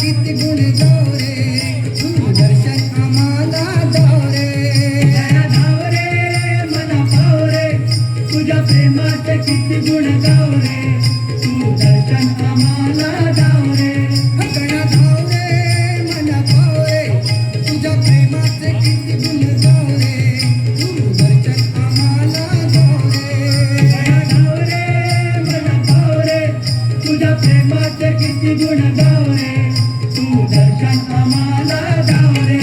किती गुण गाव रे तू दर्शन आम्हाला दाव रे धाव रे मना पाव रे तुझ्या प्रेमाचे किती गुण गाव रे तू दर्शन आम्हाला दाव रे गणा धाव रे मना पाव रे तुझ्या प्रेमाचे किती गुण गाव रे तू दर्शन आम्हाला दाव रे धाव रे मना पाव रे तुझ्या प्रेमाचे किती गुण गाव रे तू दर्शन आम्हाला दाव रे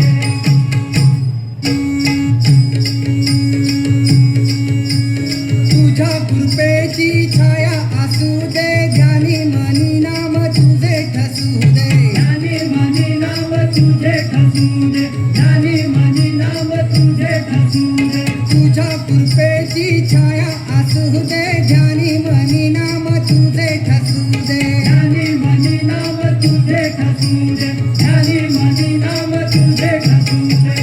तुझ्या कृपेची छाया असू दे ध्यानी मनी नाम तुझे ठसू दे ध्यानी मनी नाम तुझे ठसू दे ध्यानी मनी नाम तुझे ठसू दे तुझ्या कृपेची छाया असू दे ध्यानी मनी नाम तुझे ठसू दे ध्यानी मनी नाम तुझे ठसू दे ध्यानी मनी नाम तुझे ठसू दे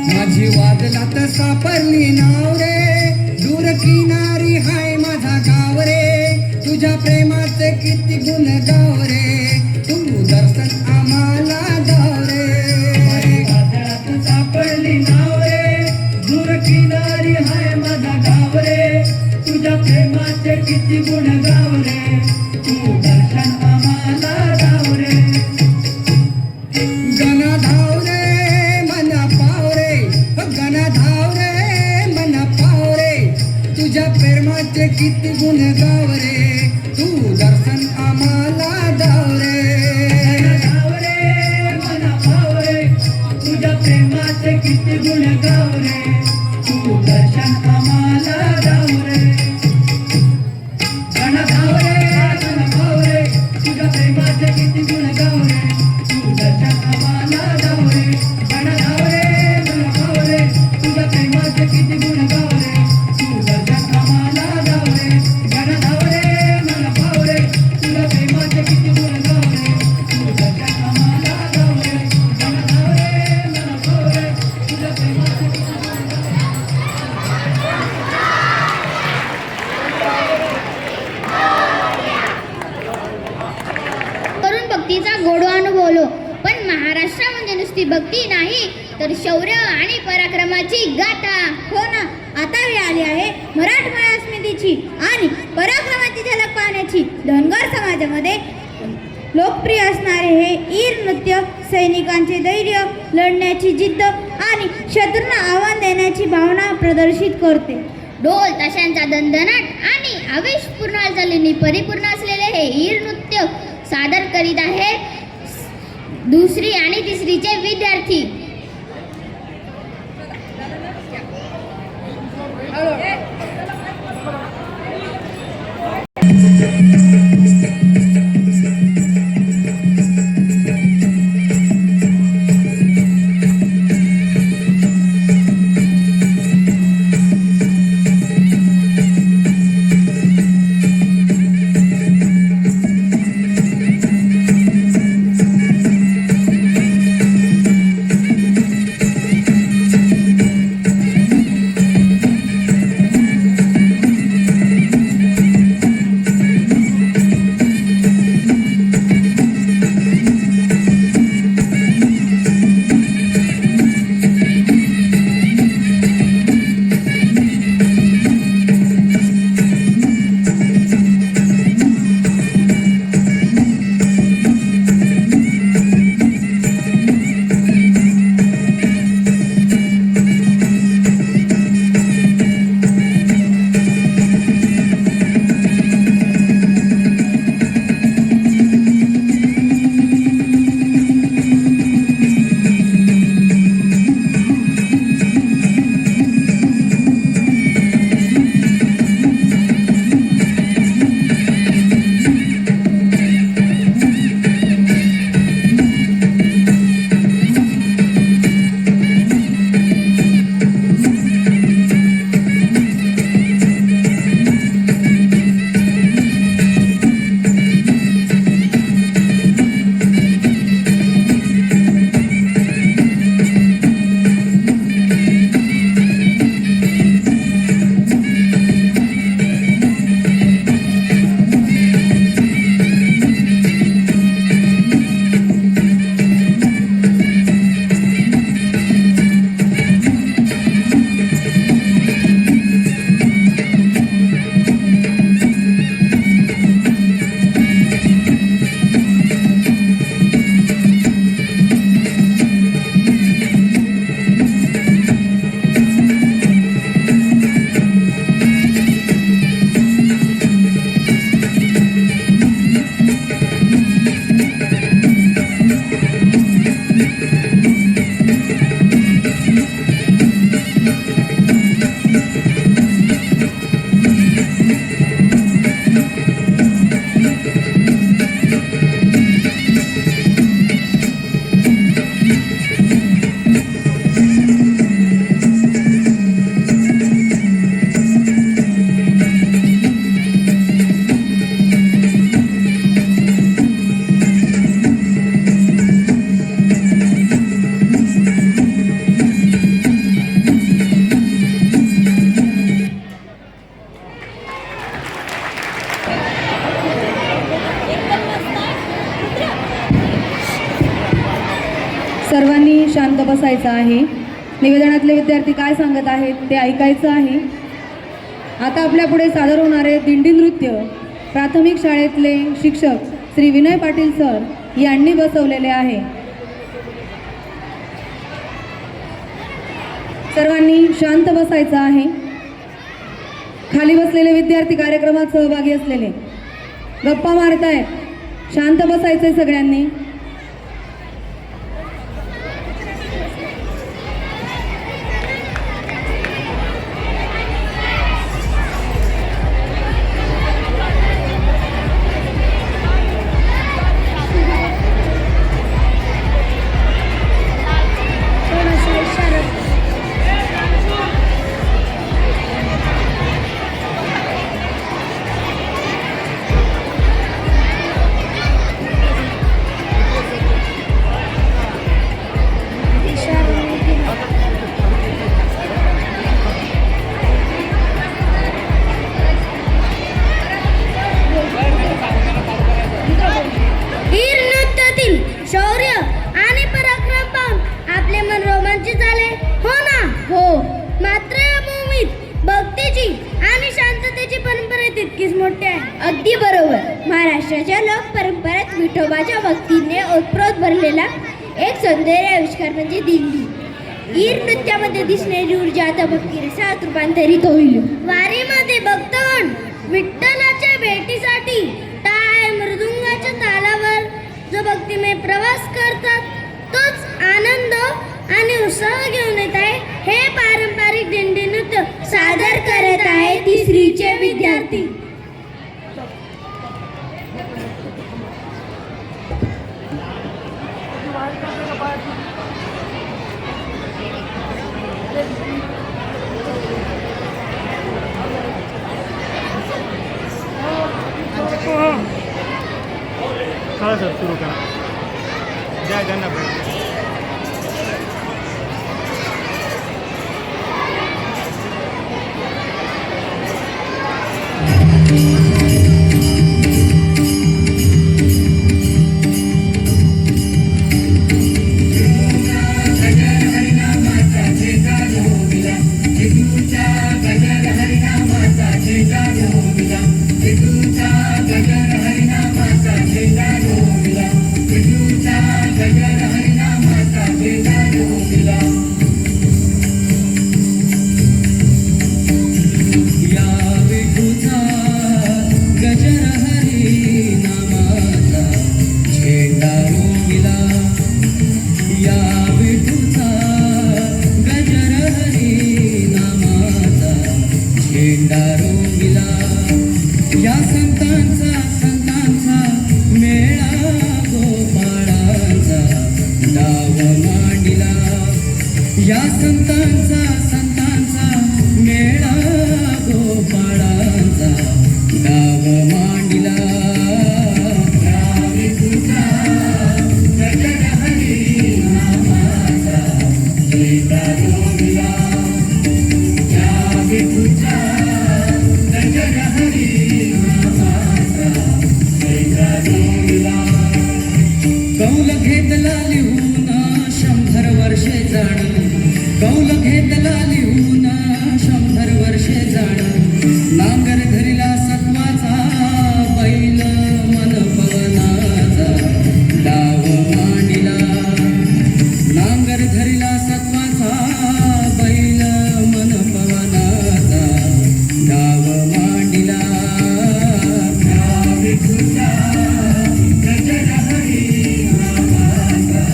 माझी वादलात सापडली नाव रे दूर किनारी हाय माझा गाव रे तुझ्या प्रेमाचे किती गुण गाव रे तू दर्शन आम्हाला दाव रे वादळात सापडली नाव रे दूर किनारी हाय माझा गाव रे तुझ्या प्रेमाचे किती गुण गाव रे तू दर्शन आम्हाला दाव रे गणा धाव रे मना पाव रे गणा धाव रे मना पाव रे तुझ्या प्रेमाचे किती गुण गाव रे तू दर्शन आम्हाला दाव रे धाव रे मना पाव रे तुझ्या प्रेमाचे किती गुण गाव रे तू दर्शन आम्हाला दाव रे गण धाव रे मना पाव रे तुझ्या प्रेमाचे किती गुण गाव रे तू दर्शन आम्हाला दाव रे गण धाव रे मना पाव रे तुझ्या प्रेमाचे किती गुण गाव रे तू दर्शन आम्हाला दाव रे गण धाव रे मना पाव रे तुझ्या प्रेमाचे किती गुण गाव रे तू दर्शन आम्हाला दाव रे गण धाव रे मना पाव रे तुझ्या प्रेमाचे किती करून भक्तीचा गोडवा अनुभवलो. पण महाराष्ट्रामध्ये नुसती भक्ती नाही तर शौर्य आणि पराक्रमाची गाथा. हो ना, आता वेळ आली आहे मराठमोळ्या स्मृतीची आणि पराक्रमाची झलक पाहण्याची. धनगर समाजामध्ये लोकप्रिय असणारे हे ईर नृत्य सैनिकांचे धैर्य, लढण्याची जिद्द आणि शत्रूंना आव्हान देण्याची भावना प्रदर्शित करते. ढोल ताशांचा दणदणाट आणि आवेशपूर्ण हालचालींनी परिपूर्ण असलेले हे ईर नृत्य सादर करीत आहे दुसरी आणि तिसरीचे विद्यार्थी. सर्वांनी शांत बसायचं आहे. निवेदनातले विद्यार्थी काय सांगत आहेत ते ऐकायचं आहे. आता आपल्या पुढे सादर होणारे दिंडी नृत्य प्राथमिक शाळेतले शिक्षक श्री विनय पाटील सर यांनी बसवलेले आहे. सर्वांनी शांत बसायचं आहे. खाली बसलेले विद्यार्थी कार्यक्रमात सहभागी असलेले गप्पा मारतायत. शांत बसायचंय सगळ्यांनी. वीर नृत्यातील शौर्य आणि पराक्रम पाहून आपले मन रोमांचित झाले, हो ना? हो. मात्र या भूमीत भक्तीची आणि शांततेची परंपरा तितकीच मोठी आहे. अगदी बरोबर. महाराष्ट्राच्या लोक परंपरेत विठोबाच्या भक्तीने ओतप्रोत भरलेला एक सौंदर्य आविष्कार म्हणजे दिंडी. वीर नृत्यामध्ये दिसणारी ऊर्जा आता भक्तिरसात रूपांतरित होईल. वारीमध्ये भक्तगण विठ्ठलाच्या भेटीसाठी टाळ मृदुंगाच्या तालावर जो भक्तिमय प्रवास करतात तोच आनंद आणि उत्साह घेऊन येत आहे. हे पारंपरिक दिंडी नृत्य सादर करत आहे तिसरीचे विद्यार्थी. चला सर सुरू करा. द्या त्यांना पाहिजे. या संतांचा मेळा गोपाळांचा डाव मांडिला. या संतांचा मेळा गोपाळांचा डाव मांडिला. कौल घेतला लिहून 100 वर्षे जाण. कौल घेतला लिहून 100 वर्षे जाण. नांगर धरिला सत्वाचा बैल मन पवनाचा डाव मांडिला. नांगर धरिला सत्वाचा बैल मन पवनाचा डाव मांडिला. गजर हरी नामाचा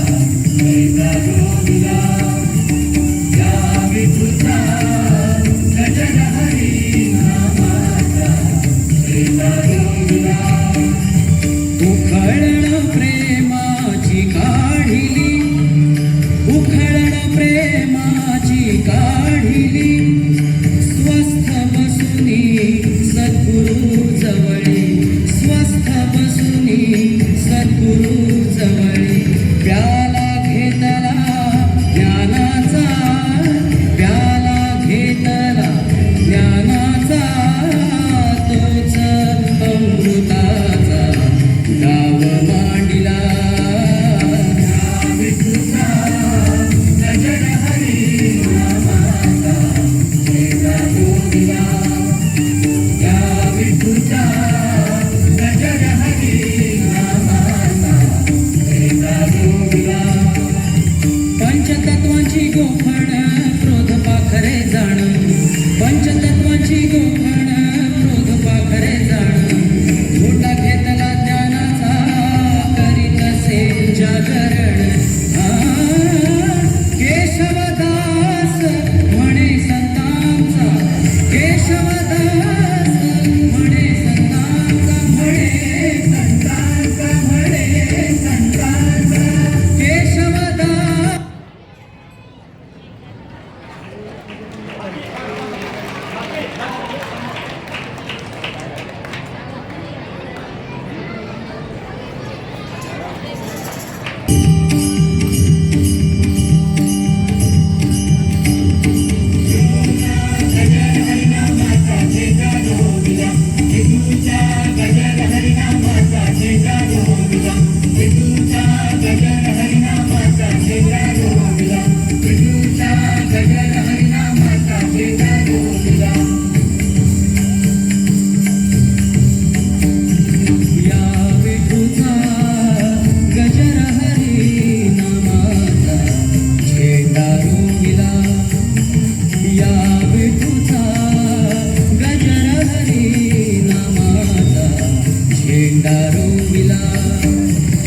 झेंडा रोविला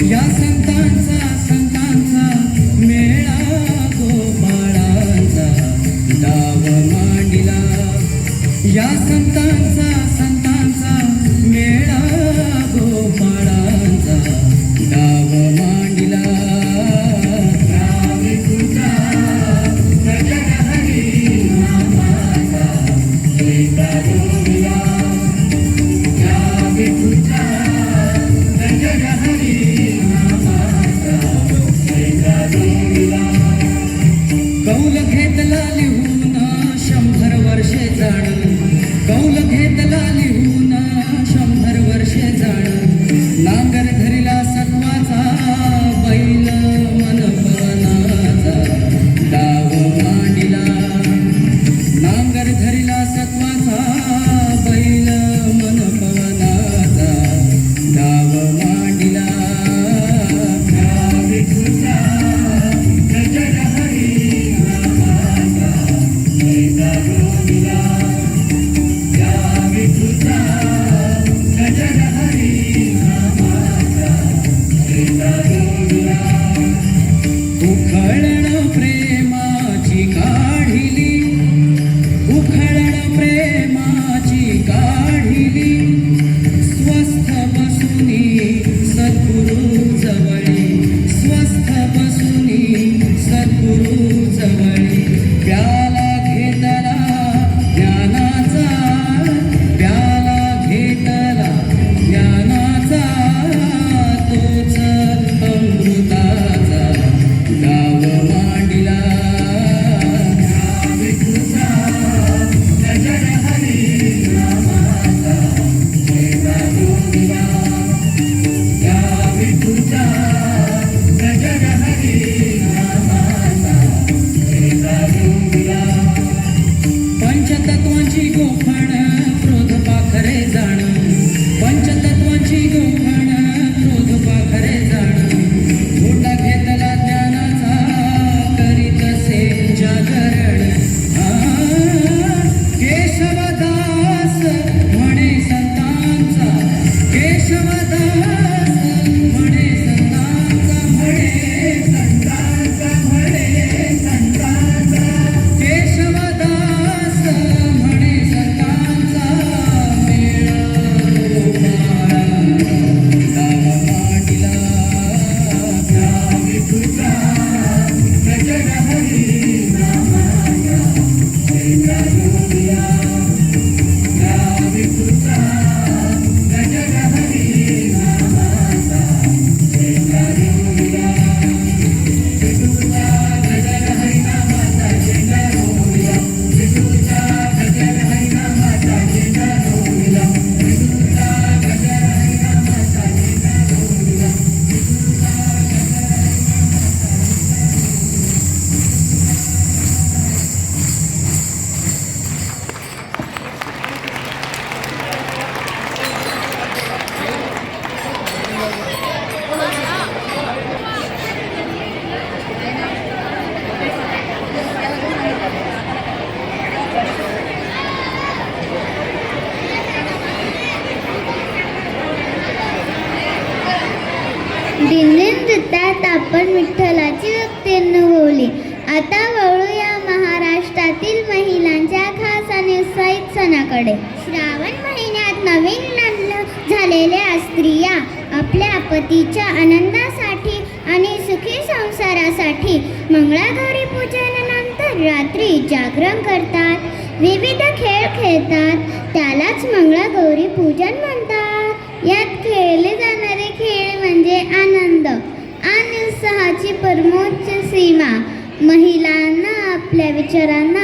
या संतांचा मेळा गोपाळांचा डाव मांडिला या संतांचा मेळा गोपाळांचा डाव मांडिला रावी तुझा गजर हरी नामाचा झेंडा रोविला रावी तुझा गजर हरी नामाचा झेंडा रोविला कौल घेतला लिहून 100 वर्षे जाण कौल घेतला लिहून 100 वर्षे जाण नांगर धरिला सत्वाचा बैल मनपवनाचा डाव मांडिला नांगर धरिला सत्वाचा बैल मनपवनाचा डाव मांडिला रावी तुझा गजर हरी नामाचा झेंडा रोविला रावी तुझा गजर हरी नामाचा झेंडा रोविला उखळण प्रेमाची काढिली उखळण प्रेमाची काढिली स्वस्थ बसुनी सद्गुरु जवळी स्वस्थ बसुनी सद्गुरु जवळी प्याला घेतला ज्ञानाचा प्याला घेतला ज्ञानाचा तोच अमृताचा डाव मांडिला रावी तुझा गजर हरी नामाचा झेंडा रोविला रावी तुझा गजर हरी नामाचा झेंडा रोविला पंचतत्वांची गोफण क्रोध पाखरे जाण पंचतत्वांची गोफण क्रोध पाखरे जाण मोठा घेतला ज्ञानाचा करीत से जागरण केशवदास म्हणे संतांचा केशवदास म्हणे संतांचा म्हणे संतांचा म्हणे संतांचा केशवदास म्हणे संतांचा मेळा गोपाळांचा डाव मांडिला रावी तुझा गजर हरी नामाचा झेंडा रोविला रावी तुझा गजर हरी नामाचा झेंडा रोविला विठूचा गजर हरी नामाचा झेंडा रोविला विठूचा गजर हरी नामाचा झेंडा रोविला विठूचा गजर हरी नामाचा झेंडा रोविला दिनदिन नृत्यात आपण विठ्ठलाची व्यक्ती अनुभवली. आता वळूया महाराष्ट्रातील महिलांच्या खास आणि उत्साहित सणाकडे. श्रावण महिन्यात नवीन लग्न झालेल्या स्त्रिया आपल्या पतीच्या आनंदासाठी आणि सुखी संसारासाठी मंगळागौरी पूजनानंतर रात्री जागरण करतात, विविध खेळ खेळतात. त्यालाच मंगळागौरी पूजन म्हणतात. यात खेळले जाणारे खेळ म्हणजे आनंद आणि उत्साहाची परमोच्च सीमा. महिलांना आपल्या विचारांना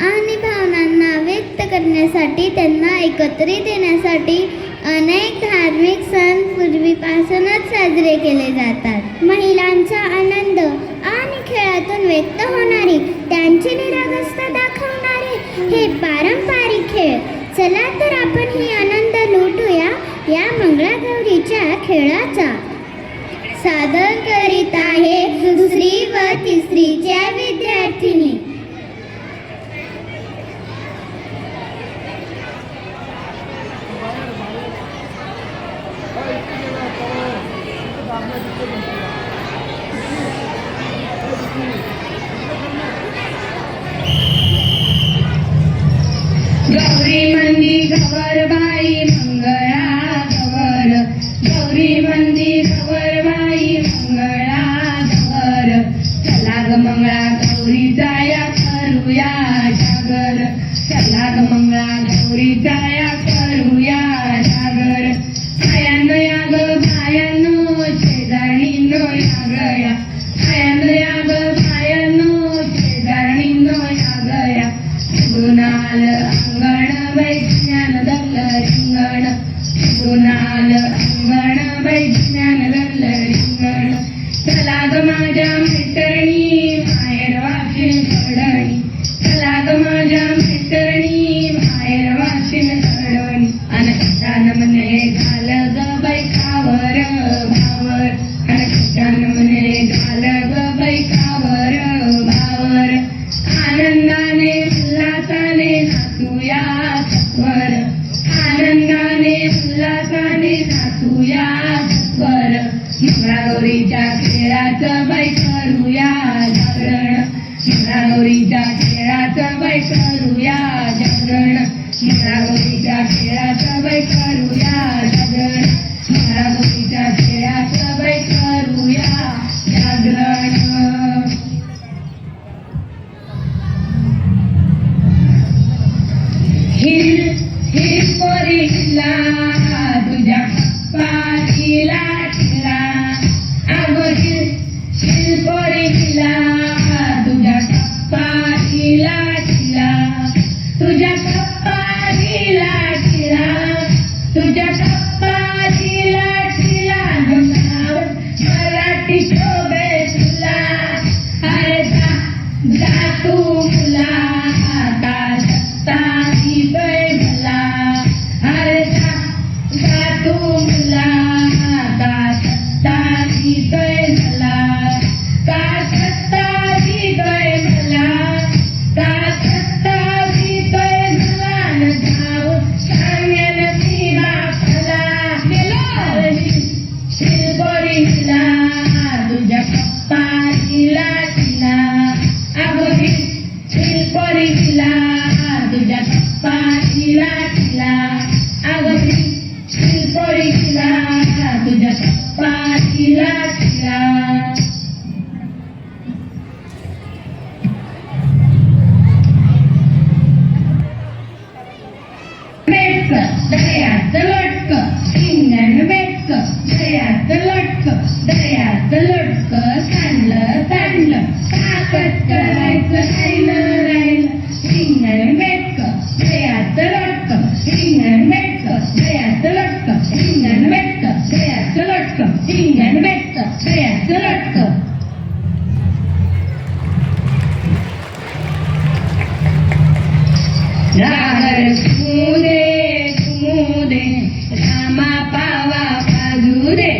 आणि भावनांना व्यक्त करण्यासाठी, त्यांना एकत्रित येण्यासाठी अनेक धार्मिक सण पूर्वीपासूनच साजरे केले जातात. महिलांचा आनंद आणि खेळातून व्यक्त होणारी, त्यांची निरागसता दाखवणारे हे पारंपरिक खेळ. चला तर आपण ही आनंद लुटूया या मंगळागौरीच्या खेळाचा. सादर करीत आहे 2री व 3रीच्या विद्यार्थिनी. गौरी मंदी गवर बाई मंगळा गवर, गौरी मंदी गवर बाई मंगळा गवर, चला ग मंगळा गौरी जाया करूया जागर, चला ग मंगळा गौरी जाया करूया जागर. आयानो या ग बायानो शेजारीनो या गया, आयानो या ग बायानो शेजारीनो या गया. गुणाल अंगण वैज्ञान दल रिंगण, गुणाल अंगण वैज्ञान दल रिंगण. चला ग माझ्या मैत्रिणी माहेर वाशिन कडणी, चला ग माझ्या मैत्रिणी माहेर वाशिन कडणी. अन कशान म्हणे झालं ग बैकावर भावर, अन कशान म्हणे झालं ग बैकावर भावर. आनंदाने उल्हासाने नाचूया सत्वर, आनंदाने उल्हासाने नाचूया सत्वर. मंगळागौरीच्या खेळाचं बाई करूया जागरण, मंगळागौरीच्या खेळाचं बाई करूया जागरण, मंगळागौरीच्या खेळाचं बाई करूया जागरण, मंगळागौरीच्या खेळाचं बाई करूया जागरण. हिल हिल पोरीला तुझ्या पाठीला ठेला, अगो हिल हिल पोरीला तुझ्या पाठीला ठेला, तुझ्या पाठीला ठेला, तुझ्या पाठीला ठेला. मराठी शोभे तुला, अरे जा तू मुला आता सत्ता दिगय मला, अरे जा तू मुला आता सत्ता दिगय मला, का सत्ता दिगय मला, का सत्ता दिगय मला. न जाऊ सांगेल मी बापाला, शिलबोरीला तुझ्या पप्पाजीला तिला, अगो शिलबोरीला तुझ्या पप्पाजीला तिला, अगो शिलबोरीला तुझ्या पप्पाजीला तिला. बेटक दर्यात लटक इंगण बेटक दर्यात लटक दर्यात लटक, सांडलं सांडलं ताकद करायचं राहिलं राहिलं. इंगण बेटक दर्यात लटक इंगण बेटक दर्यात लटक इंगण बेटक दर्यात लटक इंगण बेटक दर्यात लटक. रागर सुमुदे रामा पावा बाजू दे,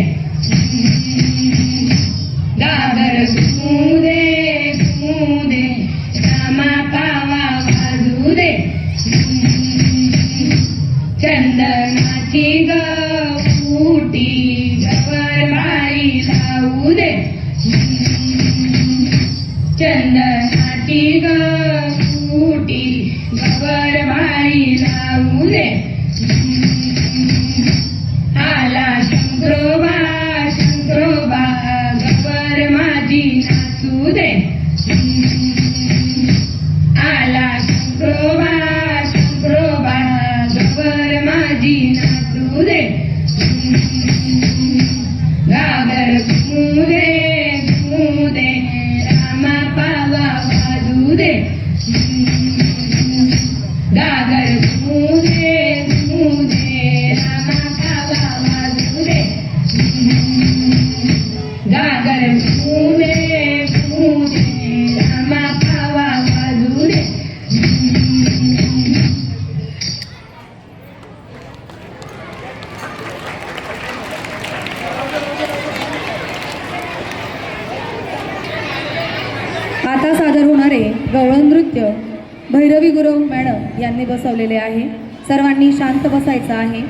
गागर सुमुदे रामा पावा बाजू दे. चंदनाची ग फुटी गवर बाई लावू दे, चंदनाची ग फुटी गवर बाई लावू दे. आला शंकरोबा शंकरोबा गवर माझी नाचू दे, आला शंकरोबा शंकरोबा गवर माझी नाचू दे. गागर घुमू दे रामा पावा बाजू दे, गागर घुमू दे रामा पावा बाजू दे, गागर घुमू दे रामा पावा बाजू दे. आता सादर होणारे गवळण नृत्य भैरवी गुरव मॅडम यांनी बसवलेले आहे. सर्वांनी शांत बसायचं आहे.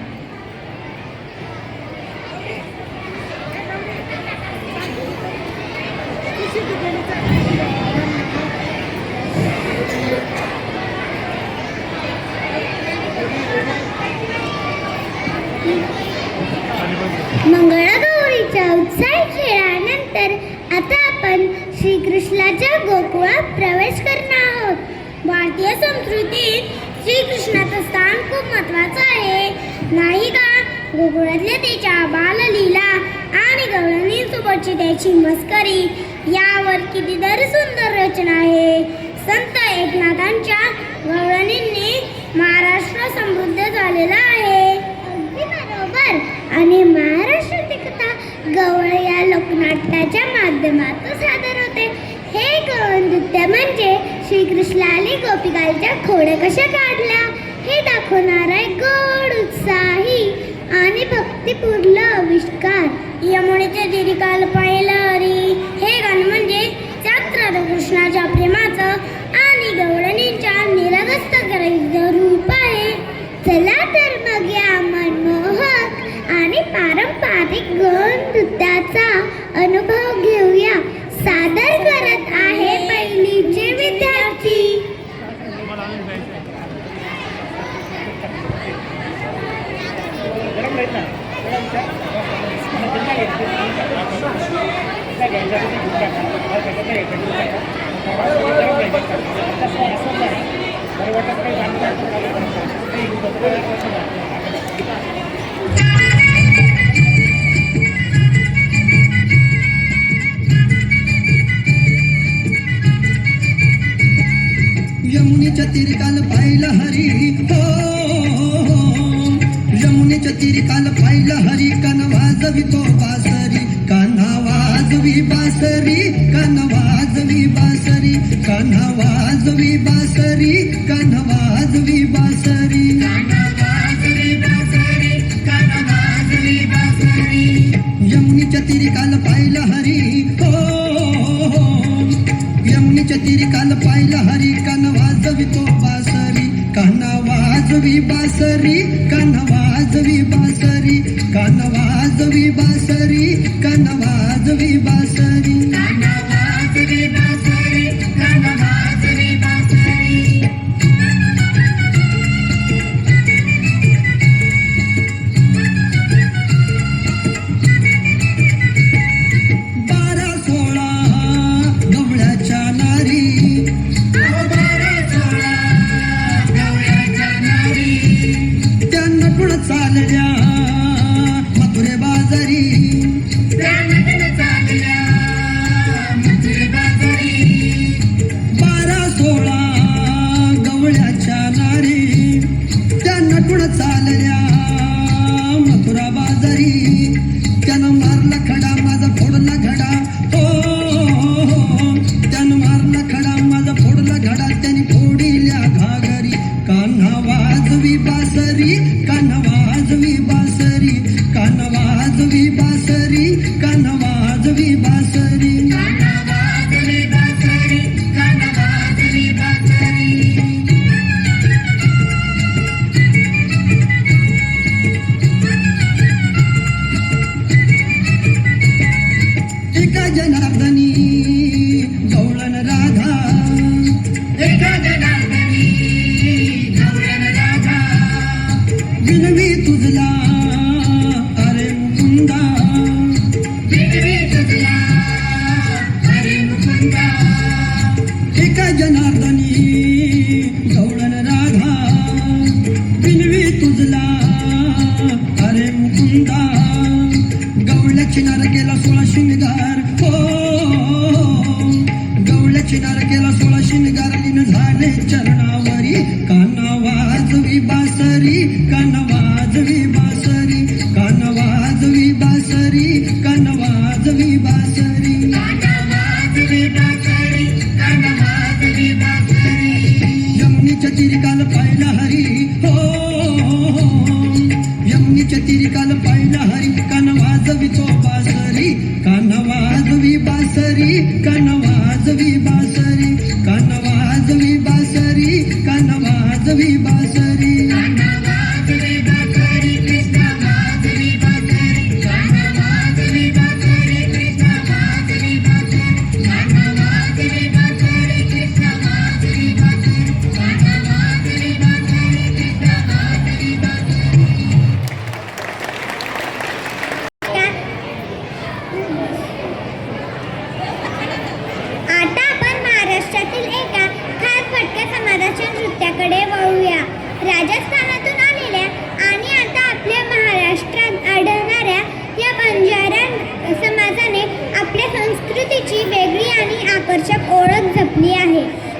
मंगळागौरीच्या उत्साही खेळानंतर आता आपण श्रीकृष्णाच्या गोकुळात प्रवेश करणार आहोत. भारतीय संस्कृतीत श्रीकृष्णाचं स्थान खूप महत्वाचं आहे, नाही का? गोकुळातल्या त्याच्या बाललीला आणि गवळणींसोबतची त्याची मस्करी यावर कितीतरी सुंदर रचना आहे. संत एकनाथांच्या गवळणींनी महाराष्ट्र समृद्ध झालेला आहे. अगदी बरोबर. आणि महाराष्ट्राची कथा गवळ या लोकनाट्याच्या माध्यमातून सादर होते. हे गवळ नृत्य म्हणजे श्रीकृष्णाने गोपिकांच्या खोड्या कशा काढल्या हे दाखवणारा एक गोड, उत्साही आणि भक्तिपूर्ण आविष्कार. यमुनेच्या तीरी काल पाहिलं हरी हे गाणं म्हणजे त्यात राधाकृष्णाच्या प्रेमाचं आणि गवळणींच्या निरागस्त करायचं रूप आहे. चला तर मग या मनमोहक आणि पारंपरिक गवळ नृत्याचा अनुभव घेऊया. सादर करत आहे पहिलीचे विद्यार्थी. मला अजून जायचं आहे. यमुनेच्या तीरी काल पाहिलं हरी हो, यमुनेच्या तीरी काल पाहिलं हरी. कान वाजवितो बासरी, कान्हा वाजवी बासरी, कान्हा वाजवी बासरी, कान्हा वाजवी बासरी, कान्हा वाजवी बासरी. यमुनेच्या तीरी काल पाहिलं हरी हो, यमुनेच्या तीरी काल पाहिलं हरी. कान वाजवितो बासरी, कान्हा वाजवी बासरी, कान्हा वाजवी बासरी, कान्हा वाजवी बासरी, कान्हा वाजवी बासरी. चालल्या मथुरे बाजारी, बारा सोळा गवळ्याच्या नारी, त्या नटून चालल्या मथुरा बाजारी. त्यानं मारला खडा माझा फोडला घडा हो, त्यानं मारला खडा माझा फोडला घडा. त्याने फोडिल्या घागरी, कान्हा वाजवी बासरी, कान्हा वाजवी बासरी, कान्हा वाजवी बासरी, कान्हा वाजवी बासरी. एका जनार्दनी गवळण राधा, विनवी तुझला अरे मुकुंदा, एका जनार्दनी गवळण राधा, विनवी तुझला अरे मुकुंदा. गवळ्याची नार केला 16 शिंगार हो, गवळ्याची नार केला 16 शिंगार. लीन झाले चरणावरी, कान्हा वाजवी बासरी, कान्हा वाजवी बासरी, कान्हा वाजवी बासरी, कान्हा वाजवी बासरी. यमुनेच्या तीरी काल पाहिला हरी हो, यमुनेच्या तीरी काल पाहिला हरी. कान्हा वाजवितो बासरी, कान्हा वाजवी बासरी, कान्हा वाजवी बासरी.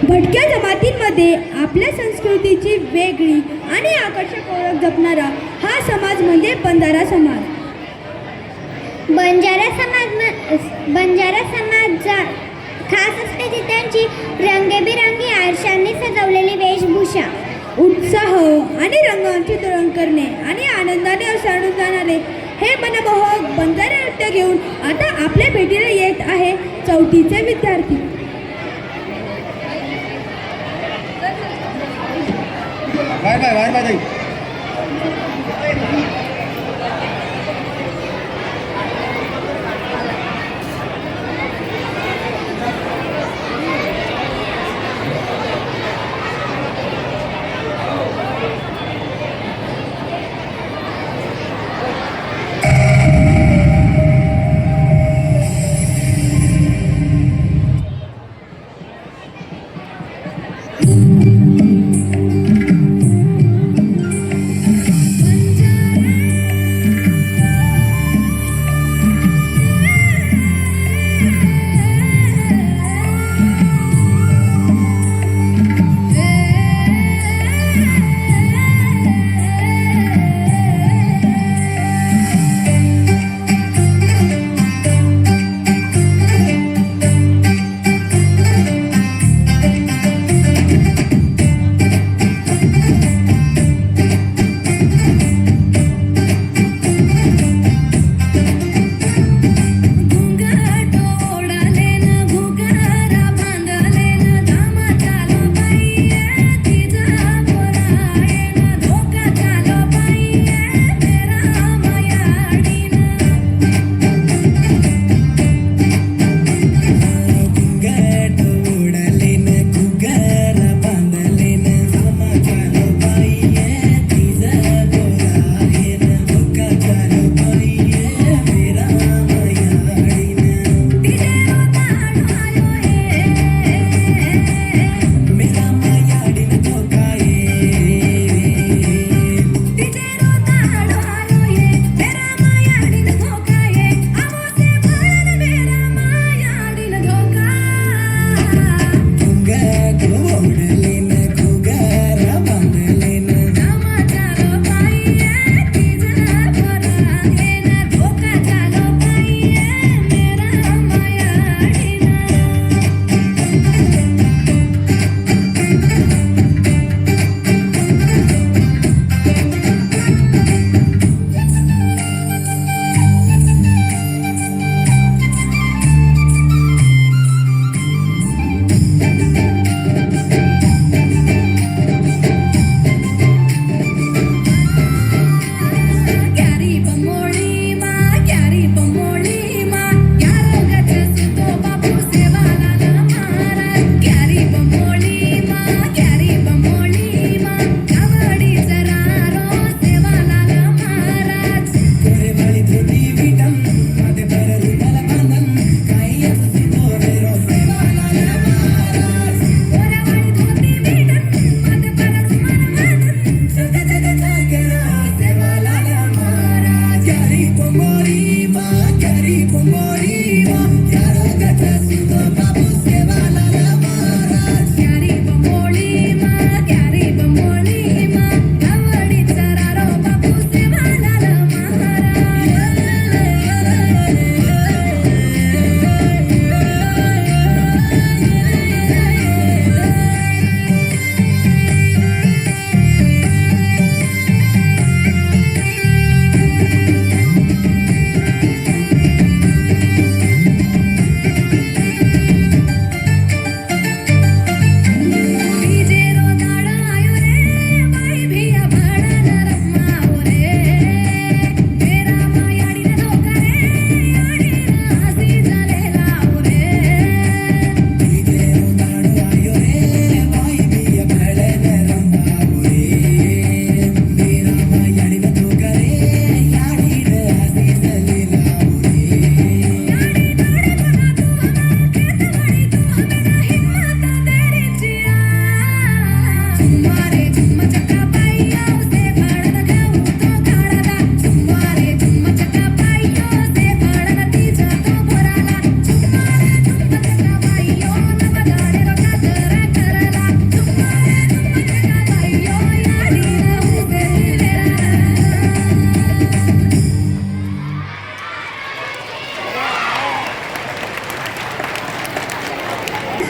भटक्या जमातींमध्ये आपल्या संस्कृतीची वेगळी आणि आकर्षक ओळख जपणारा हा समाज म्हणजे बंजारा समाज. बंजारा समाज खास असते ती त्यांची रंगेबिरंगी आरशांनी सजवलेली वेशभूषा. उत्साह आणि रंगांची तळण करणे आणि आनंदाने ओसाडून जाणारे हे मनमोहक बंजारा नृत्य घेऊन आता आपल्या भेटीला येत आहे 4थीचे विद्यार्थी. Bye bye bye bye.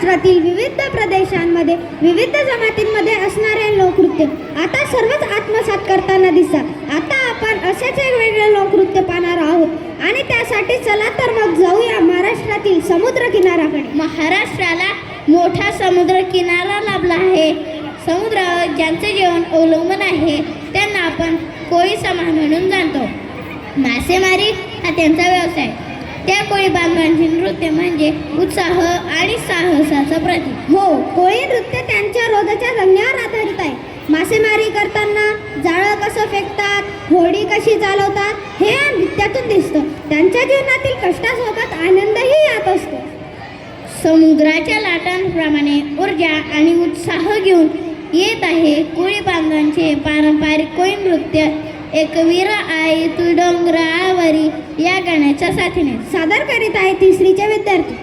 महाराष्ट्रातील विविध प्रदेशांमध्ये विविध जमातींमध्ये असणारे लोकनृत्य आता सर्वच आत्मसात करताना दिसतात. आता आपण असेच वेगवेगळे लोकनृत्य पाहणार आहोत आणि त्यासाठी चला तर मग जाऊया महाराष्ट्रातील समुद्र किनाऱ्याकडे. महाराष्ट्राला मोठा समुद्र किनारा लाभला आहे. समुद्रावर ज्यांचे जीवन अवलंबून आहे त्यांना आपण कोळी समाज म्हणून जाणतो. मासेमारी हा त्यांचा व्यवसाय. त्या कोळी बांधवांचे नृत्य म्हणजे उत्साह आणि साहसाचं प्रतीक. हो, कोळी नृत्य त्यांच्या रोजच्या जगण्यावर आधारित आहे. मासेमारी करताना जाळं कसं फेकतात, होडी कशी चालवतात हे या नृत्यातून दिसतं. त्यांच्या जीवनातील कष्टासोबत आनंदही यात असतो. समुद्राच्या लाटांप्रमाणे ऊर्जा आणि उत्साह घेऊन येत आहे कोळी बांधवांचे पारंपरिक कोळी नृत्य. एकवीर आई तू डोंगरावरी या गाण्याच्या साथीने सादर करीत आहे तिसरीचे विद्यार्थी.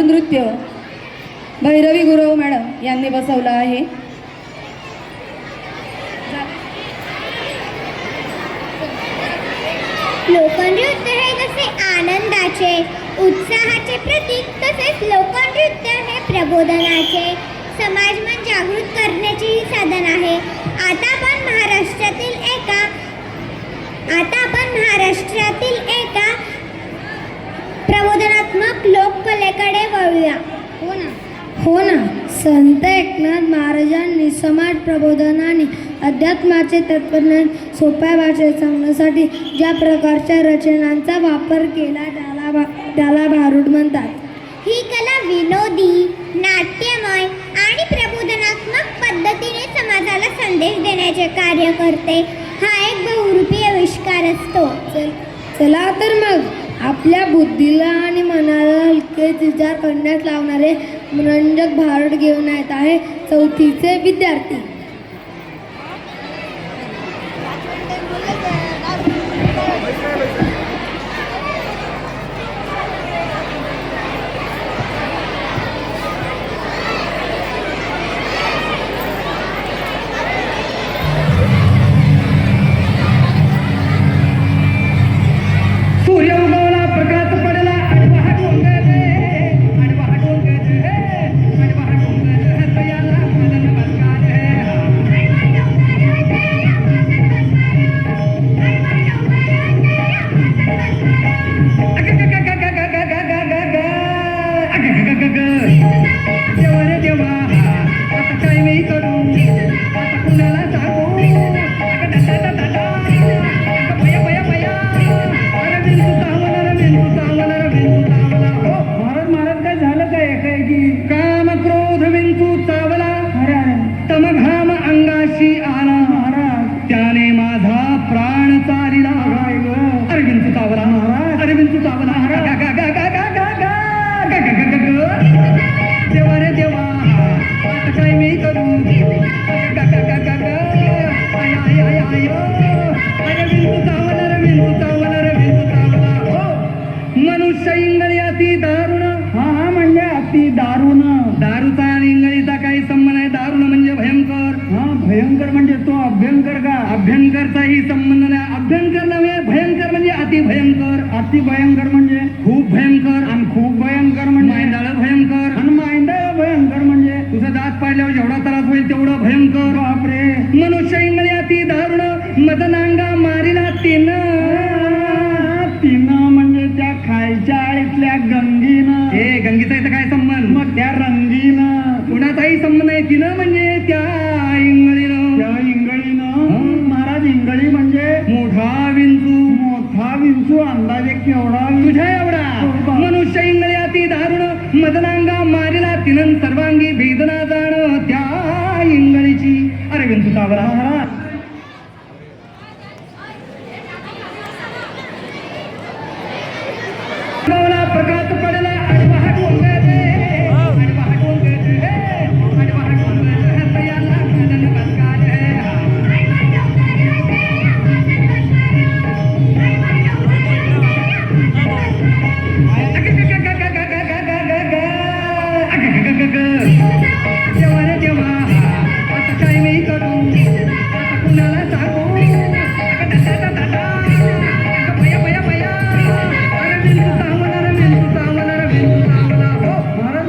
नृत्य भैरवी गुरव मॅडम यांनी बसवलं आहे. लोकनृत्य हे जसे आनंदाचे उत्साहाचे प्रतीक तसेच लोकनृत्य हे प्रबोधनाचे समाजमन जागृत करण्याचेही साधन आहे. आता आपण महाराष्ट्रातील एका प्रबोधनात्मक लोककलेकडे वळूया. हो ना, संत एकनाथ महाराजांनी समाज प्रबोधन आणि अध्यात्माचे तत्वज्ञान सोप्या भाषेत सांगण्यासाठी ज्या प्रकारच्या रचनांचा वापर केला त्याला भारुड म्हणतात. ही कला विनोदी, नाट्यमय आणि प्रबोधनात्मक पद्धतीने समाजाला संदेश देण्याचे कार्य करते. हा एक बहुरूपी आविष्कार असतो. चला तर मग आपल्या बुद्धीला आणि मनाला हलके विचार करण्यास लावणारे मनोरंजक भारुड घेऊन येत आहे 4थीचे विद्यार्थी. सूर्य उगवला, प्रकाश पडला, आडवा डोंगर रे, आडवा डोंगर रे, आडवा डोंगर रे, हृदयाला मदन बरकार रे. देवा रे देवा, आता काय मी करू, आता कुणाला सांगू, बया बया बया, महाराज काय झालं काय की काम क्रोध विंचू चावला, तम घाम अंगाशी आला, त्याने माझा प्राण चालिला. अरे विंचू चावला, अरे विंचू चावला, देवा रे देवा, आता काय मी करू, अरे विंचू चावला, रे विंचू चावला, रे विंचू चावला. हो मनुष्य इंगळी अति दारुण. हा म्हणजे अति दारुण. दारूचा आणि इंगळीचा काही संबंध आहे. दारुण म्हणजे भयंकर. हा भयंकर म्हणजे तो अभ्यंकर का? अभ्यंकरचाही संबंध नाही. अभ्यंकर नव्हे, भयंकर म्हणजे अति भयंकर. अति भयंकर म्हणजे खूप भयंकर. आणि खूप भयंकर म्हणजे मायंदाळ भयंकर. आणि मायंदाळ भयंकर म्हणजे तुझा दात पाडल्यावर जेवढा त्रास होईल तेवढं भयंकर. बापरे. मनुष्य इंगळी अति दारुण, मदनांगा मारिला तिनं. म्हणजे त्या खालच्या आळीतल्या गंगीनं. हे गंगीचा इथं काय संबंध? मग त्या रंगीनं कुणाचाही संबंध आहे. तिनं म्हणजे त्या इंगळीनं. त्या इंगळीनं. महाराज इंगळी म्हणजे मोठा विंचू. मोठा विंचू अंदाजे केवढा? तुझ्या एवढा. मनुष्य इंगळी अति दारुण, मदनांगा मारिला तिनं, सर्वांगी वेदना जाण त्या इंगळीची. अरे विंचू चावला. प्रकाश पडला, आडवा डोंगर रे, आडवा डोंगर रे, आडवा डोंगर रे, हृदयाला मदन बरकार रे. देवा रे देवा, आता काय मी करू, आता कुणाला सांगू, बया बया बया, अरे विंचू चावला, रे विंचू चावला, रे विंचू चावला. हो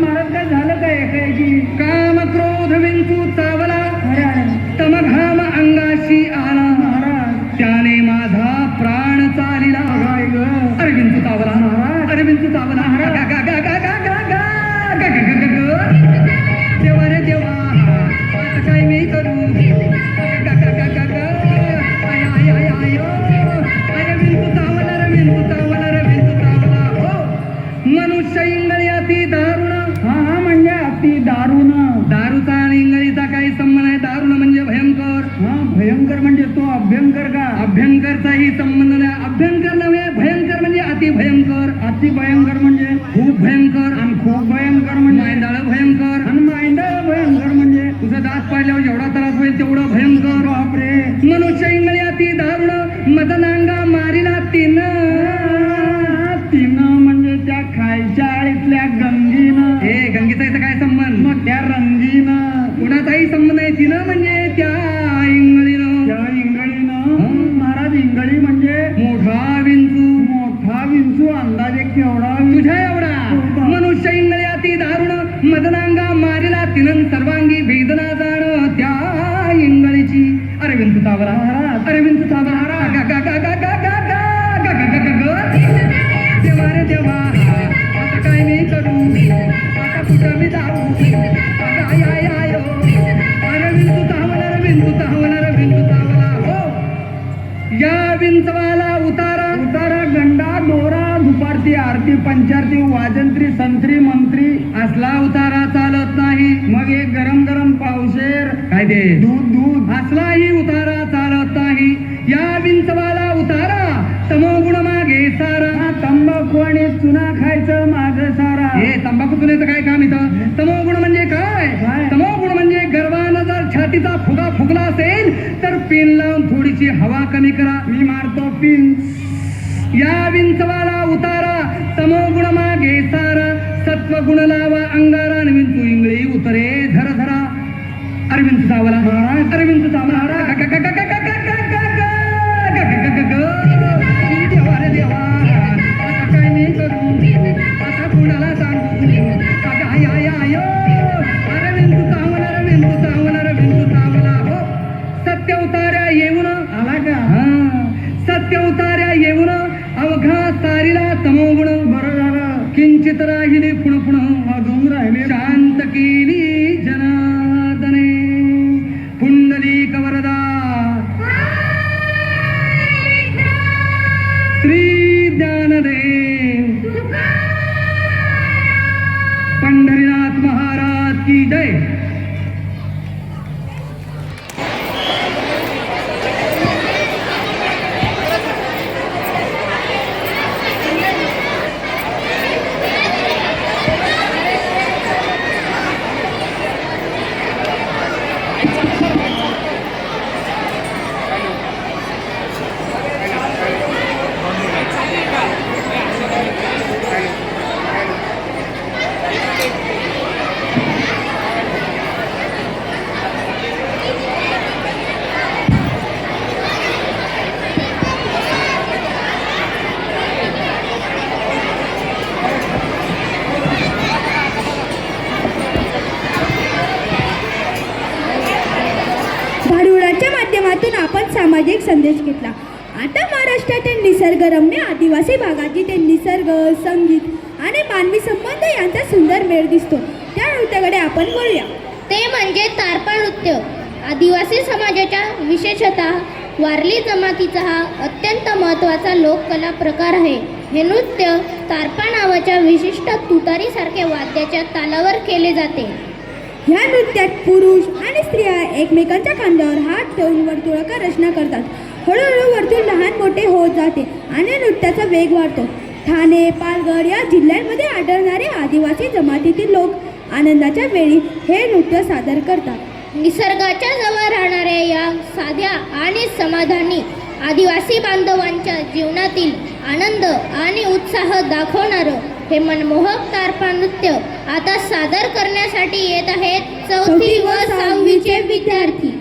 महाराज काय झालं काय की काम क्रोध विंचू चावला, तम घाम अंगाशी आला, त्याने माझा प्राण चालिला. अरे विंचू चावला, अरे विंचू चावला, देवा रे देवा, आता काय मी करू, अरे विंचू चावला, रे विंचू चावला, रे विंचू चावला. हो मनुष्य इंगळी अति दारुण. हा म्हणजे अति दारुण. दारूचा आणि इंगळीचा काही संबंध आहे. दारुण म्हणजे भयंकर. हा भयंकर म्हणजे तो अभ्यंकर का? अभ्यंकरचाही संबंध नाही. अभ्यंकर नव्हे, भयंकर म्हणजे अति भयंकर. अति भयंकर म्हणजे खूप भयंकर. आणि खूप भयंकर म्हणजे मायंदाळ भयंकर. आणि मायंदाळ भयंकर म्हणजे तुझा दात पाडल्यावर जेवढा त्रास होईल तेवढं भयंकर. बापरे. मनुष्य इंगळी अति दारुण, मदनांगा मारिला तिनं. तिनं म्हणजे त्या खालच्या आळीतल्या गंगीनं. हे गंगीचा इथं काय संबंध? मग असला उतारा चालत नाही. मग एक गरम गरम पावशेर काय दे दूध असलाही उतारा चालत नाही. या विंचवाला उतारा तमोगुण मागे सारा. तंबाखू आणि चुना खायचं माग सारा. हे तंबाखू चुन्याचं काय काम इथं? तमोगुण म्हणजे काय? तमोगुण म्हणजे गर्वानं जर छातीचा फुगा फुगला असेल तर पिन लावून थोडीशी हवा कमी करा. मी मारतो पिन. या विंचवाला उतारा तमोगुण मागे सारा. सत्वगुण लावा अंगारा आणि विंचू इंगळी उतरे धर धरा. अरविंद चावला अरविंद चावला देवा रे देवा आता काय मी करू? आता कुणाला सांगू? आता आय आय आय अरविंद चावला अरविंद चावला अरविंद चावला. हो सत्य उतार्या येऊन आला का? सत्य उतार्या येऊन अवघा सारीला तमोगुण. बरं झालं किंचित राहिली पुणपुण वाजून राहिले. शांत केली जनार्दने पुंडलिक वरदा श्री ज्ञानदेव पंढरीनाथ महाराज की जय. भारुडाच्या माध्यमातून आपण सामाजिक संदेश घेतला. आता महाराष्ट्रातील निसर्गरम्य आदिवासी भागात जिथे निसर्ग, संगीत आणि मानवी संबंध यांचा सुंदर मेळ दिसतो त्या नृत्याकडे आपण वळूया. ते म्हणजे तारपा नृत्य. आदिवासी समाजाच्या विशेषतः वारली जमातीचा हा अत्यंत महत्त्वाचा लोककला प्रकार आहे. हे नृत्य तारपा नावाच्या विशिष्ट तुतारीसारख्या वाद्याच्या तालावर केले जाते. ह्या नृत्यात पुरुष आणि स्त्रिया एकमेकांच्या खांद्यावर हात ठेवून वर्तुळाकार रचना करतात. हळूहळू वर्तुळ लहान मोठे होत जाते आणि नृत्याचा वेग वाढतो. ठाणे, पालघर या जिल्ह्यांमध्ये आढळणारे आदिवासी जमातीतील लोक आनंदाच्या वेळी हे नृत्य सादर करतात. निसर्गाच्या जवळ राहणाऱ्या या साध्या आणि समाधानी आदिवासी बांधवांच्या जीवनातील आनंद आणि उत्साह दाखवणारं हे मनमोहक तारपा नृत्य आता सादर करण्यासाठी येत आहेत 4थी व 6वीचे विद्यार्थी.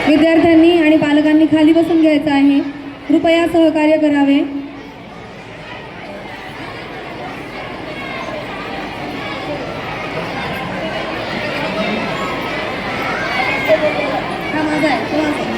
विद्यार्थ्यांनी आणि पालकांनी खाली बसून घ्यायचं आहे. कृपया सहकार्य करावे. हा माझा आहे, तो माझा आहे.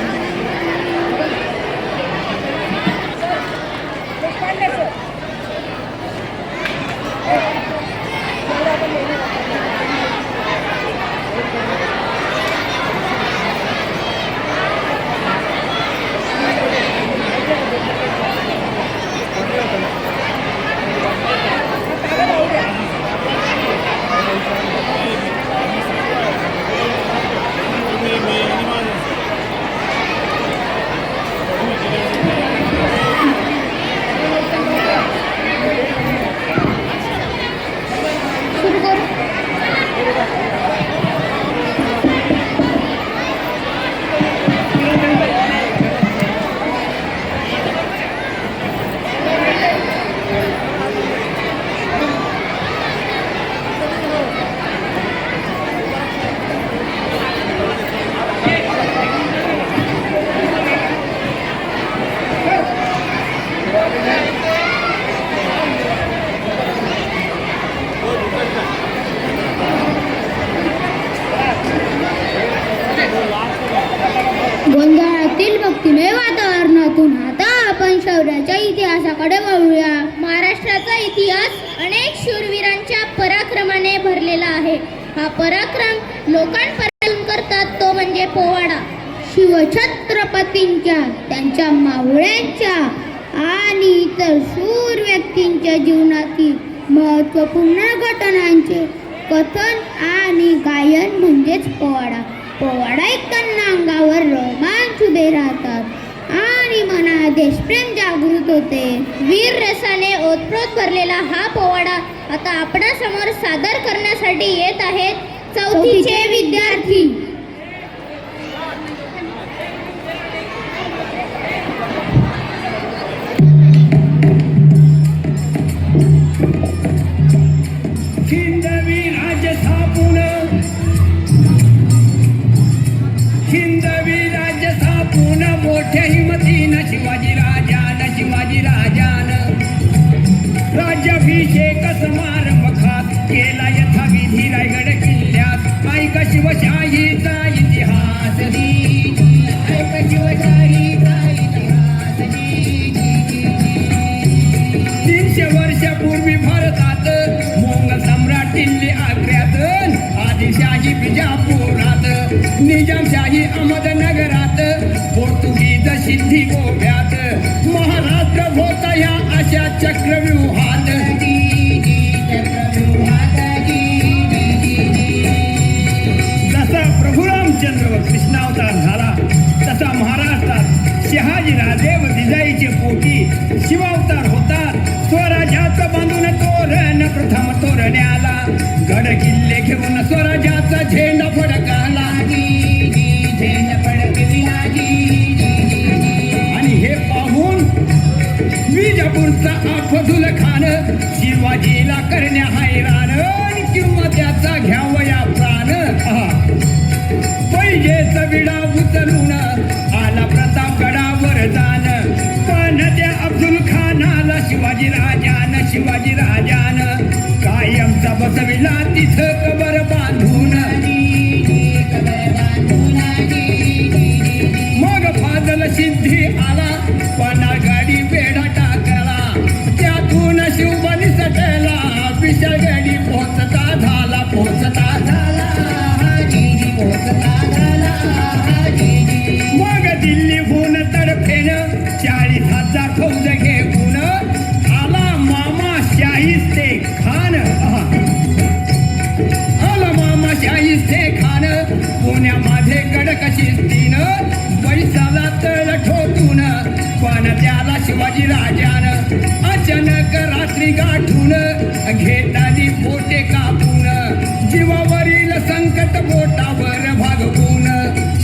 गोंधळातील भक्तिमय वातावरणातून आता आपण शौर्याच्या इतिहासाकडे वळूया. महाराष्ट्राचा इतिहास अनेक शूरवीरांच्या पराक्रमाने भरलेला आहे. हा पराक्रम लोकांपर्यंत करतात तो म्हणजे पोवाडा. शिवछत्रपतींच्या, त्यांच्या मावळ्यांच्या आणि इतर शूर व्यक्तींच्या जीवनातील महत्त्वपूर्ण घटनांचे कथन आणि गायन म्हणजेच पोवाडा. पोवाडा ऐकताना अंगावर रोमांच उभे राहतात आणि मनात देशप्रेम जागृत होते. वीर रसाने ओतप्रोत भरलेला हा पोवाडा आता आपणासमोर सादर करण्यासाठी येत आहेत चौथीचे विद्यार्थी. हिंदवी राज्य स्थापून, हिंदवी राज्य स्थापून मोठ्या हिमतीनं शिवाजी राजान राज्याभिषेक समारंभ खास केला यथाविधी रायगड किल्ल्यात. ऐका शिवशाहीचा इतिहास, ऐका शिवशाहीचा इतिहास. 300 वर्षापूर्वी भारतात मोंगल सम्राट दिल्ली आग्र्यात, आदिलशाही बिजापुरात, निजामशाही अहमदनगरात, पोर्तुगीज सिद्धी गोव्यात, महाराष्ट्र होता या अशा चक्रव्यूहात. जसा प्रभू रामचंद्र व कृष्णावतार झाला तसा महाराष्ट्रात शहाजीराजे व जिजाईचे पोटी शिवावतार होतात. स्वराज्याचं बांधून तोरण प्रथम तोरण्याला, गड किल्ले घेऊन स्वराज्याचा झेंडा फडकाला, झेंडा फडकविला. आणि हे कोल्हापूरचा अफजुल खान शिवाजीला करण्या हैराण किंवा त्याचा घ्यावया प्राण पैजेच विडा उचलून आला प्रतापगडावर जाण पण त्या अफजुल खानाला शिवाजी राजान कायमचा बसविला तिथं कबर बांधून मग फादल सिद्धी आला पणा गाडी बेडा टाकला त्यातून शिवबनी सटला विशाल गाडी पोचता झाला मग दिल्लीहून तडफेन 40,000 फौज घेऊन आला मामा शाहिस्ते खान पुण्यामध्ये गडक शिस्तीन पैसाला तळ ठोकून पण त्याला शिवाजी राजान अचानक रात्री गाठून घेताली पोटे कापून जीवावरील संकट बोटावर भागवून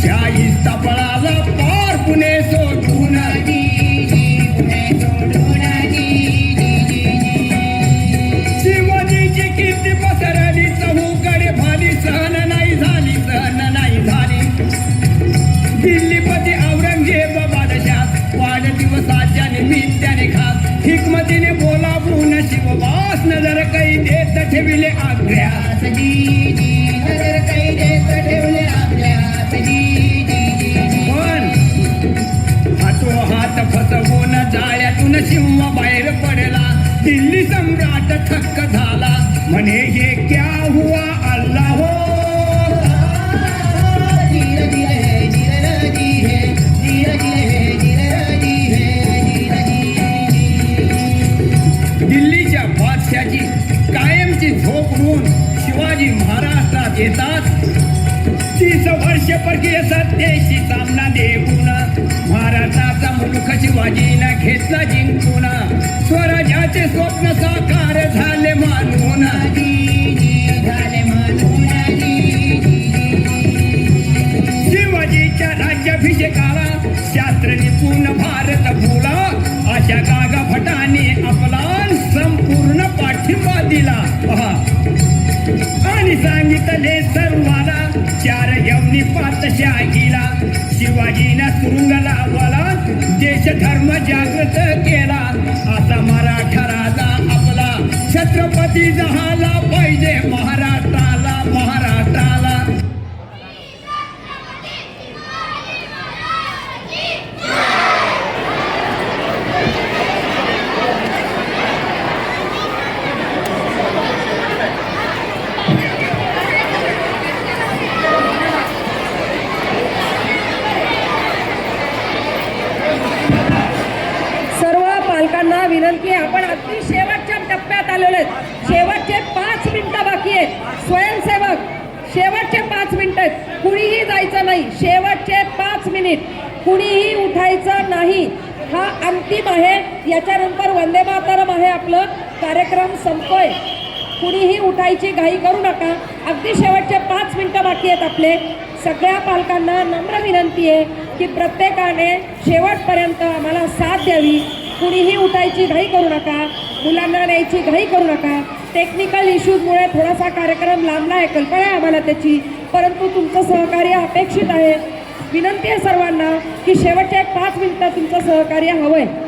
शाहिस्ता पळाला पार पुणे सोडून शिवाजीची कीर्ती पसरली चहूकडे भाली सहन नाही झाली दिल्लीपती औरंगजेब बादशाह वाढदिवसाच्या निमित्ताने खास हिकमतीने बोलावून शिववास नजर काही देत ठेविले आग्र्यास पण हात फसवून जाळ्यातून सिंह बाहेर पडला दिल्ली सम्राट थक्क झाला म्हणे हे क्या हुआ अल्लाह हो दिल्लीच्या बादशाची कायमची झोप म्हणून शिवाजी महाराष्ट्रात येतात 30 वर्ष परकीय सत्तेशी सामना देऊन महाराष्ट्राचा मुलूक शिवाजीनं घेतला जिंकून स्वराज्याचे स्वप्न साकार झाले मानून शिवाजीच्या राज्याभिषेकाला शास्त्र निपुण भारत भोला अशा गागा भटाने आपला संपूर्ण पाठिंबा दिला आणि सांगितले सर्वाला 4 यवनी पातशाहीला शिवाजीनं सुरुंग लावला देश धर्म जागृत केला असा मराठा राजा आपला छत्रपती झाला पाहिजे महाराष्ट्राला पालकांना विनंती आहे, आपण अगदी शेवटच्या टप्प्यात आलेलो आहेत. शेवटचे 5 मिनिटं बाकी आहेत. स्वयंसेवक शेवटचे 5 मिनिटं आहेत. कुणीही जायचं नाही. शेवटचे 5 मिनिट कुणीही उठायचं नाही. हा अंतिम आहे. याच्यानंतर वंदे मातरम आहे. आपलं कार्यक्रम संपतोय. कुणीही उठायची घाई करू नका. अगदी शेवटचे 5 मिनिटं बाकी आहेत आपले. सगळ्या पालकांना नम्र विनंती आहे की प्रत्येकाने शेवटपर्यंत आम्हाला साथ द्यावी. कुणीही उठायची घाई करू नका. मुलांना न्यायची घाई करू नका. टेक्निकल इश्यूजमुळे थोडासा कार्यक्रम लांबला आहे, कल्पना आहे आम्हाला त्याची, परंतु तुमचं सहकार्य अपेक्षित आहे. विनंती आहे सर्वांना की शेवटच्या 5 मिनिटं तुमचं सहकार्य हवं आहे.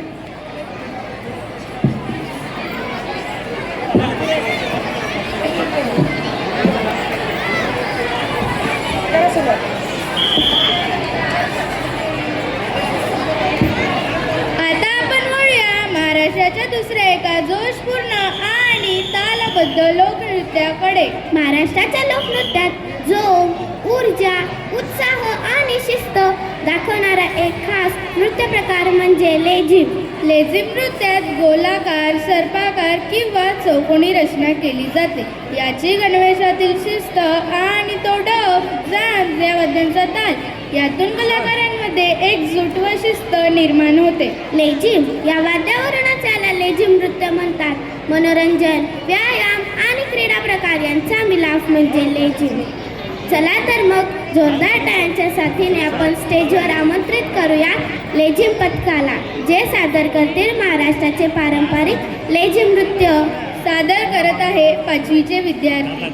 महाराष्ट्राच्या दुसऱ्या एका जोशपूर्ण आणि तालबद्ध लोकनृत्याकडे. महाराष्ट्राच्या लोकनृत्यात जोम, ऊर्जा, उत्साह आणि शिस्त दाखवणारा एक खास नृत्य प्रकार म्हणजे लेझिम. लेझिम नृत्यात गोलाकार, सर्पाकार किंवा चौकोनी रचना केली जाते. याची गणवेशातील शिस्त आणि तो डफ या वाद्यांचा ताल यातून कलाकारांमध्ये एकजूट व शिस्त निर्माण होते. लेझिम या वाद्यावरूनच याला लेझिम नृत्य म्हणतात. मनोरंजन, व्यायाम आणि क्रीडा प्रकार यांचा मिलाफ म्हणजे लेझिम. चला तर मग जोरदार टाळ्यांच्या साथीने आपण स्टेजवर आमंत्रित करूयात लेझिम पथकाला, जे सादर करतील महाराष्ट्राचे पारंपरिक लेझिम नृत्य. सादर करत आहे 5वीचे विद्यार्थी.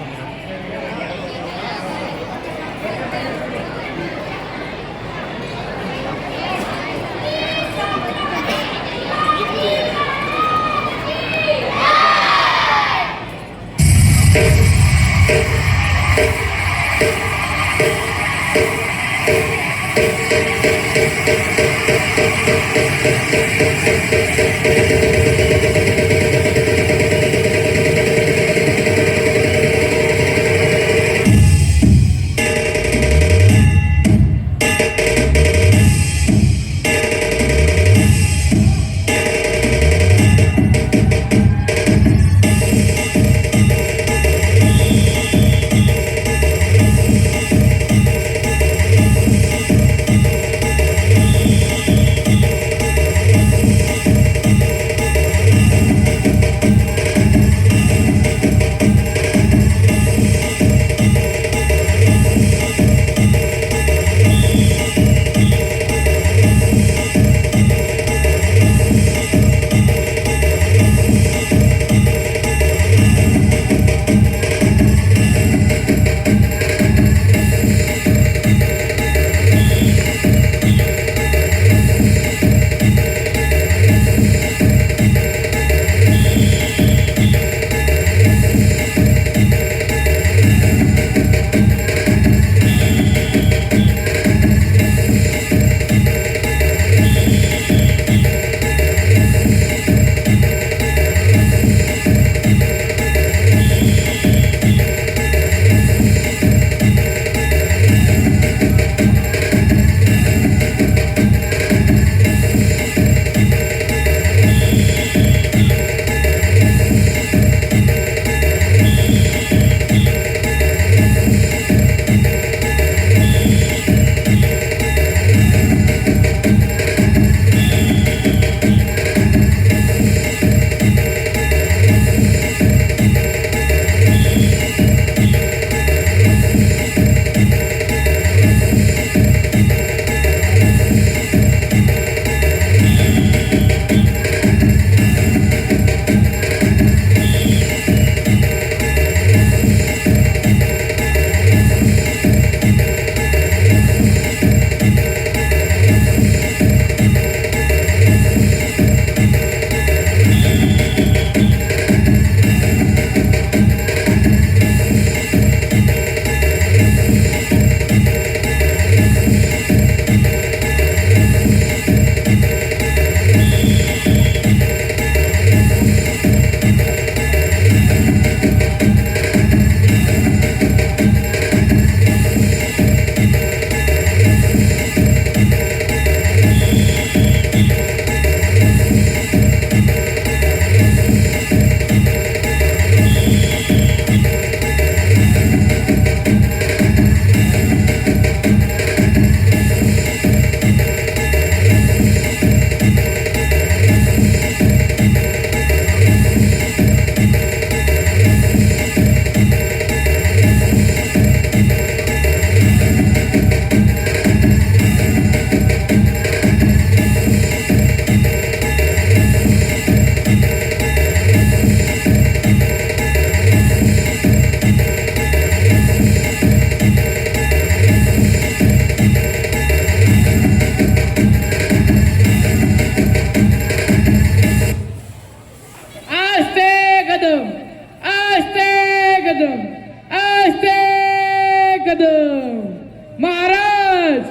महाराज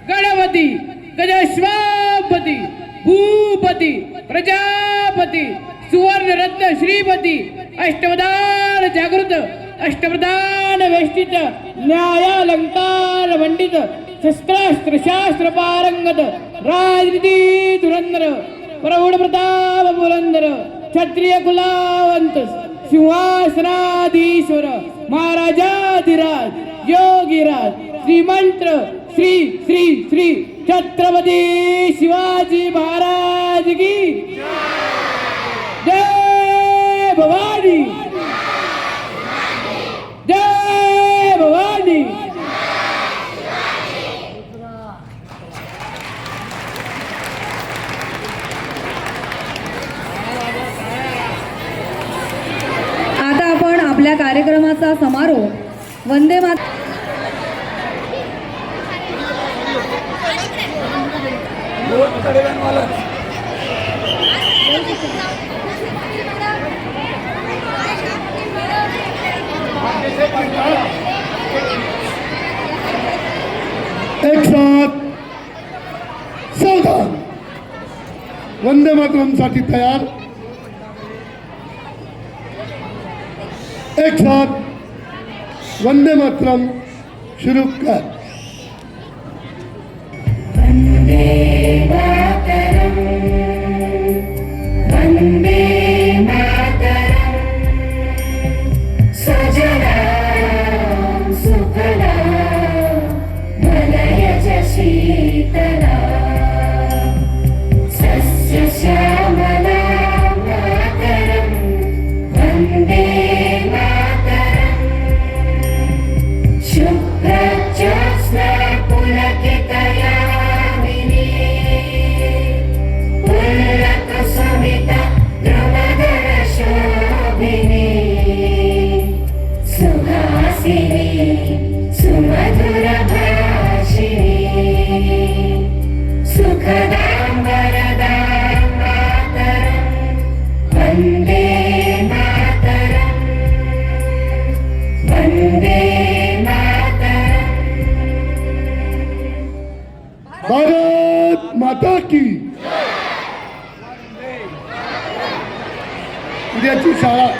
गणपती गजश्वापती भूपती प्रजापती सुवर्णरत्न श्रीपती अष्टवदान जागृत अष्टप्रधान वेष्टित न्यायालंकार मंडित शस्त्रास्त्र शास्त्र पारंगत राजनीती धुरंधर प्रौढ प्रताप पुरंदर क्षत्रिय कुलावंत सिंहासनाधीश्वर महाराजाधिराज योगीराज श्रीमंत्र श्री श्री श्री छत्रपती शिवाजी महाराज की जय भवानी जय भवानी आपल्या कार्यक्रमाचा समारोप वंदे मात एक साथ सावधान वंदे मातरमसाठी तयार एक साथ वंदे मातरम शुरू कर भारत माता की उद्याची शाळा